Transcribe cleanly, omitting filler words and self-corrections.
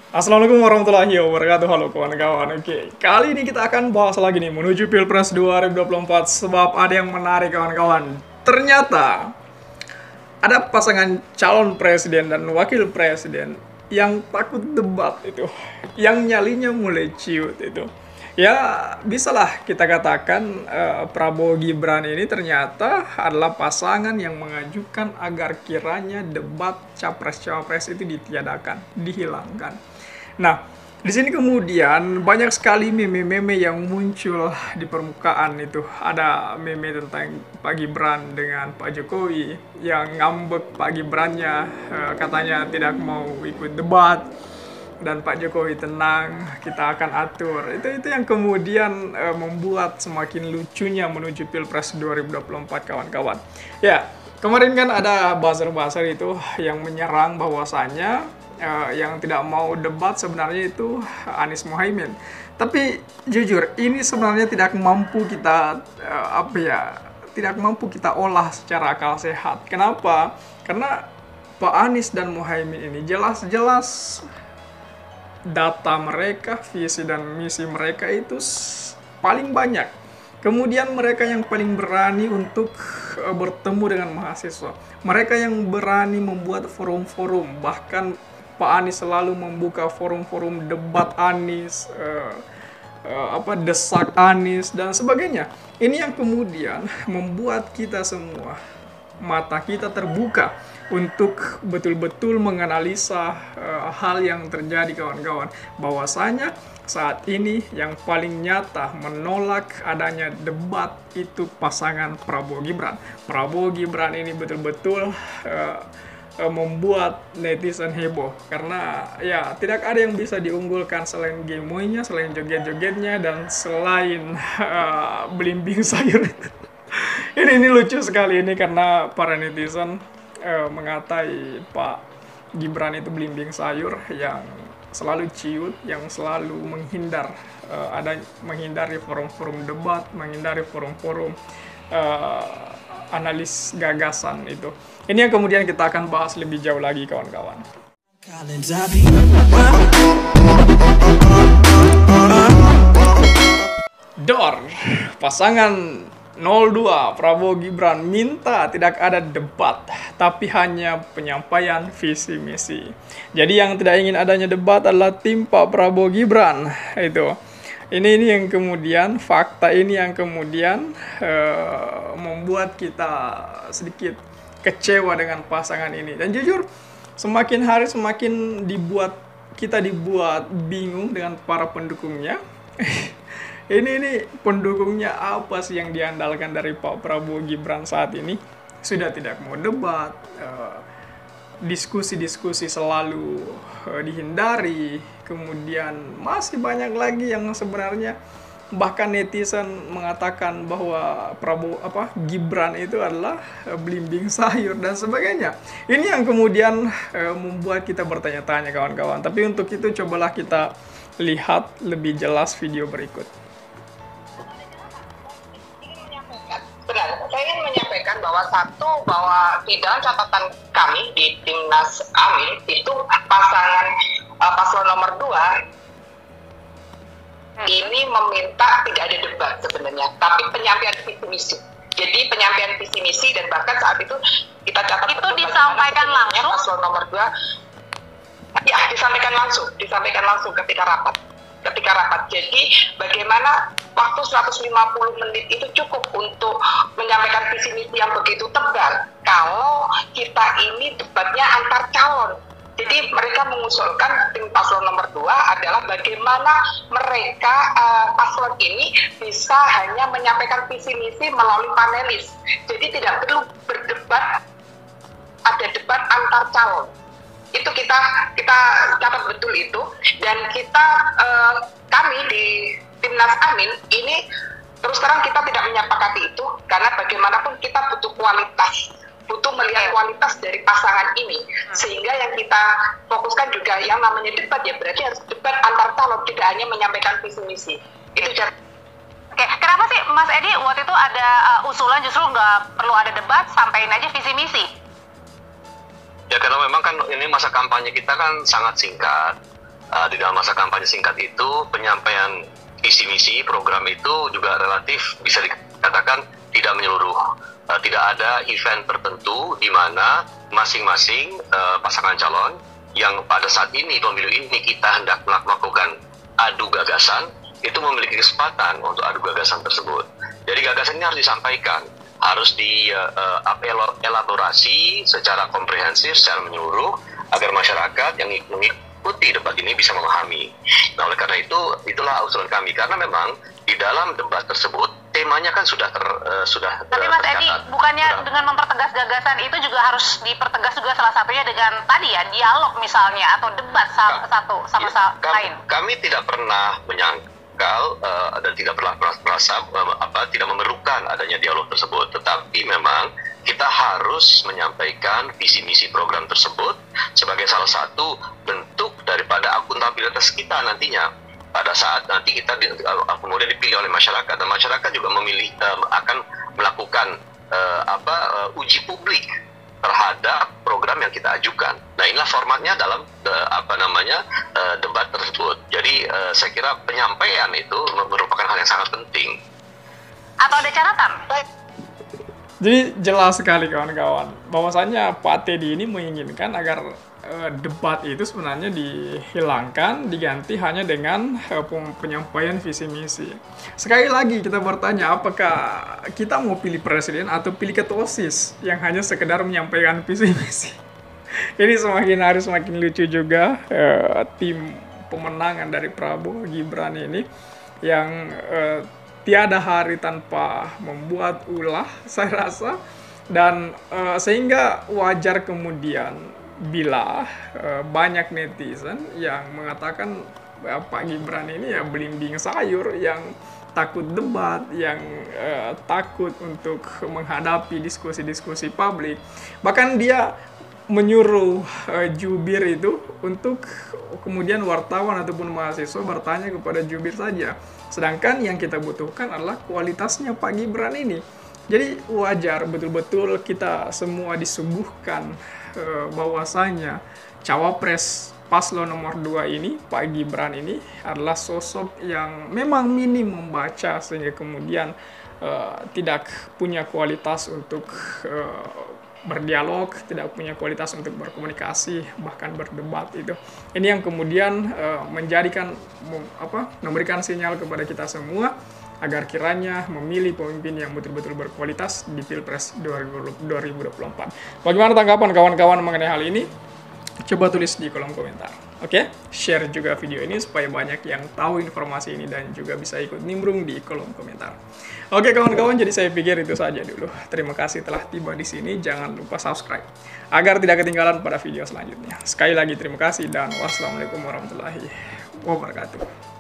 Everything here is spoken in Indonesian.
Assalamualaikum warahmatullahi wabarakatuh. Halo kawan-kawan. Oke, kali ini kita akan bahas lagi nih menuju Pilpres 2024 sebab ada yang menarik kawan-kawan. Ternyata ada pasangan calon presiden dan wakil presiden yang takut debat itu, yang nyalinya mulai ciut itu. Ya, bisalah kita katakan Prabowo Gibran ini ternyata adalah pasangan yang mengajukan agar kiranya debat capres-cawapres itu ditiadakan, dihilangkan. Nah, di sini kemudian banyak sekali meme-meme yang muncul di permukaan itu. Ada meme tentang Pak Gibran dengan Pak Jokowi yang ngambek Pak Gibrannya, katanya tidak mau ikut debat dan Pak Jokowi tenang, kita akan atur. Itu yang kemudian membuat semakin lucunya menuju Pilpres 2024 kawan-kawan. Ya, kemarin kan ada buzzer-buzzer itu yang menyerang bahwasannya yang tidak mau debat sebenarnya itu Anies Mohaimin. Tapi jujur, ini sebenarnya tidak mampu kita tidak mampu kita olah secara akal sehat. Kenapa? Karena Pak Anies dan Mohaimin ini jelas-jelas data mereka, visi dan misi mereka itu paling banyak. Kemudian mereka yang paling berani untuk bertemu dengan mahasiswa. Mereka yang berani membuat forum-forum. Bahkan Pak Anies selalu membuka forum-forum debat Anies, desak Anies dan sebagainya. Ini yang kemudian membuat kita semua mata kita terbuka untuk betul-betul menganalisa hal yang terjadi kawan-kawan. Bahwasanya saat ini yang paling nyata menolak adanya debat itu pasangan Prabowo Gibran. Prabowo Gibran ini betul-betul membuat netizen heboh karena ya tidak ada yang bisa diunggulkan selain gemoynya, selain joget-jogetnya dan selain belimbing sayur. Ini lucu sekali ini karena para netizen mengatai Pak Gibran itu belimbing sayur yang selalu ciut, yang selalu menghindari forum-forum debat, menghindari forum-forum analis gagasan itu. Ini yang kemudian kita akan bahas lebih jauh lagi kawan-kawan. Dor, pasangan 02 Prabowo Gibran minta tidak ada debat, tapi hanya penyampaian visi misi. Jadi yang tidak ingin adanya debat adalah tim Pak Prabowo Gibran itu. Ini yang kemudian fakta ini yang kemudian membuat kita sedikit kecewa dengan pasangan ini. Dan jujur semakin hari semakin kita dibuat bingung dengan para pendukungnya. Ini pendukungnya apa sih yang diandalkan dari Pak Prabowo Gibran saat ini? Sudah tidak mau debat, diskusi-diskusi selalu dihindari, kemudian masih banyak lagi yang sebenarnya bahkan netizen mengatakan bahwa Gibran itu adalah belimbing sayur dan sebagainya. Ini yang kemudian membuat kita bertanya-tanya kawan-kawan. Tapi untuk itu cobalah kita lihat lebih jelas video berikut. Saya ingin menyampaikan bahwa di dalam catatan kami di Timnas Amin itu pasangan paslon nomor 2 ini meminta tidak ada debat sebenarnya, tapi penyampaian visi misi. Jadi penyampaian visi misi dan bahkan saat itu kita catat itu disampaikan langsung. Paslon nomor 2 ya disampaikan langsung ketika rapat. Jadi bagaimana waktu 150 menit itu cukup untuk menyampaikan visi misi yang begitu tebal kalau kita ini debatnya antar calon. Jadi mereka mengusulkan tim paslon nomor 2 adalah bagaimana mereka paslon ini bisa hanya menyampaikan visi misi melalui panelis. Jadi tidak perlu berdebat, ada debat antar calon. Itu kita catat betul itu, dan kami di Timnas Amin ini terus terang kita tidak menyepakati itu karena bagaimanapun kita butuh melihat kualitas dari pasangan ini, sehingga yang kita fokuskan juga yang namanya debat ya berarti harus debat antar calon, tidak hanya menyampaikan visi misi. Itu Oke, kenapa sih Mas Edi waktu itu ada usulan justru nggak perlu ada debat, sampaikan aja visi misi? Ya karena memang kan ini masa kampanye kita kan sangat singkat. Di dalam masa kampanye singkat itu, penyampaian visi misi program itu juga relatif bisa dikatakan tidak menyeluruh. Tidak ada event tertentu di mana masing-masing pasangan calon yang pada saat ini, pemilu ini, kita hendak melakukan adu gagasan, itu memiliki kesempatan untuk adu gagasan tersebut. Jadi gagasan ini harus disampaikan, harus dielaborasi secara komprehensif, secara menyeluruh, agar masyarakat yang mengikuti debat ini bisa memahami. Nah, oleh karena itu, itulah usulan kami. Karena memang di dalam debat tersebut, temanya kan sudah Tapi Mas Edi, bukannya dengan mempertegas gagasan itu juga harus dipertegas juga salah satunya dengan tadi ya, dialog misalnya, atau debat satu sama lain? Kami tidak pernah menyangkal dan tidak pernah merasa tidak memerlukan adanya dialog tersebut. Tetapi memang kita harus menyampaikan visi misi program tersebut sebagai salah satu bentuk daripada akuntabilitas kita nantinya pada saat nanti kita kemudian dipilih oleh masyarakat, dan masyarakat juga akan melakukan uji publik terhadap program yang kita ajukan. Nah, inilah formatnya dalam debat tersebut. Jadi saya kira penyampaian itu merupakan hal yang sangat penting. Atau ada catatan? Jadi jelas sekali kawan-kawan, bahwasanya Pak Teddy ini menginginkan agar debat itu sebenarnya dihilangkan, diganti hanya dengan penyampaian visi misi. Sekali lagi kita bertanya, apakah kita mau pilih presiden atau pilih ketua OSIS yang hanya sekedar menyampaikan visi misi? Ini semakin hari semakin lucu juga tim pemenangan dari Prabowo Gibran ini yang tiada hari tanpa membuat ulah, saya rasa. Dan sehingga wajar kemudian bila banyak netizen yang mengatakan Pak Gibran ini ya belimbing sayur, yang takut debat, yang takut untuk menghadapi diskusi-diskusi publik. Bahkan dia menyuruh jubir itu untuk kemudian wartawan ataupun mahasiswa bertanya kepada jubir saja. Sedangkan yang kita butuhkan adalah kualitasnya Pak Gibran ini. Jadi wajar betul-betul kita semua disuguhkan bahwasanya cawapres paslon nomor 2 ini, Pak Gibran ini adalah sosok yang memang minim membaca, sehingga kemudian tidak punya kualitas untuk berdialog, tidak punya kualitas untuk berkomunikasi, bahkan berdebat itu. Ini yang kemudian memberikan sinyal kepada kita semua agar kiranya memilih pemimpin yang betul-betul berkualitas di Pilpres 2024. Bagaimana tanggapan kawan-kawan mengenai hal ini? Coba tulis di kolom komentar. Oke, share juga video ini supaya banyak yang tahu informasi ini dan juga bisa ikut nimbrung di kolom komentar. Oke kawan-kawan, jadi saya pikir itu saja dulu. Terima kasih telah tiba di sini. Jangan lupa subscribe agar tidak ketinggalan pada video selanjutnya. Sekali lagi terima kasih dan wassalamualaikum warahmatullahi wabarakatuh.